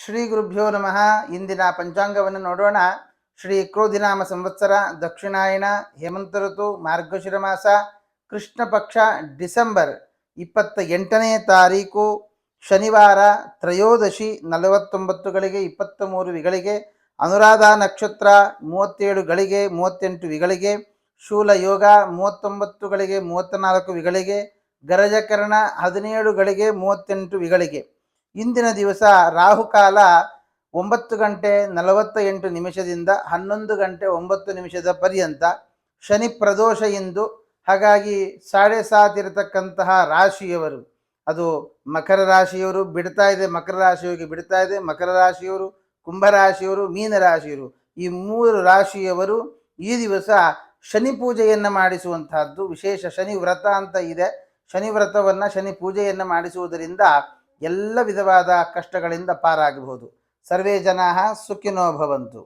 ಶ್ರೀ ಗುರುಭ್ಯೋ ನಮಃ. ಇಂದಿನ ಪಂಚಾಂಗವನ್ನು ನೋಡೋಣ. ಶ್ರೀ ಕ್ರೋಧಿನಾಮ ಸಂವತ್ಸರ, ದಕ್ಷಿಣಾಯನ, ಹೇಮಂತ ಋತು, ಮಾರ್ಗಶಿರ ಮಾಸ, ಕೃಷ್ಣ ಪಕ್ಷ, ಡಿಸೆಂಬರ್ 28ನೇ ತಾರೀಕು ಶನಿವಾರ, ತ್ರಯೋದಶಿ 49 ಗಳಿಗೆ 23 ವಿಗಳಿಗೆ, ಅನುರಾಧ ನಕ್ಷತ್ರ 37 ಗಳಿಗೆ 38 ವಿಗಳಿಗೆ, ಶೂಲ ಯೋಗ 39 ಗಳಿಗೆ 34 ವಿಗಳಿಗೆ, ಗರಜಕರಣ 17 ಗಳಿಗೆ 38 ವಿಗಳಿಗೆ. ಇಂದಿನ ದಿವಸ ರಾಹುಕಾಲ 9 ಗಂಟೆ 48 ನಿಮಿಷದಿಂದ 11 ಗಂಟೆ 9 ನಿಮಿಷದ ಪರ್ಯಂತ. ಶನಿ ಪ್ರದೋಷ ಇಂದು. ಹಾಗಾಗಿ 7:30 ಇರತಕ್ಕಂತಹ ರಾಶಿಯವರು, ಅದು ಮಕರ ರಾಶಿಯವರು ಬಿಡ್ತಾ ಇದೆ, ಮಕರ ರಾಶಿಯವರಿಗೆ ಬಿಡ್ತಾ ಇದೆ, ಮಕರ ರಾಶಿಯವರು, ಕುಂಭರಾಶಿಯವರು, ಮೀನರಾಶಿಯವರು, ಈ 3 ರಾಶಿಯವರು ಈ ದಿವಸ ಶನಿ ಪೂಜೆಯನ್ನು ಮಾಡಿಸುವಂತಹದ್ದು ವಿಶೇಷ. ಶನಿ ವ್ರತ ಅಂತ ಇದೆ. ಶನಿ ವ್ರತವನ್ನು, ಶನಿ ಪೂಜೆಯನ್ನು ಮಾಡಿಸುವುದರಿಂದ ಎಲ್ಲ ವಿಧವಾದ ಕಷ್ಟಗಳಿಂದ ಪಾರಾಗಬಹುದು. ಸರ್ವೇ ಜನಾಃ ಸುಖಿನೋ ಭವಂತು.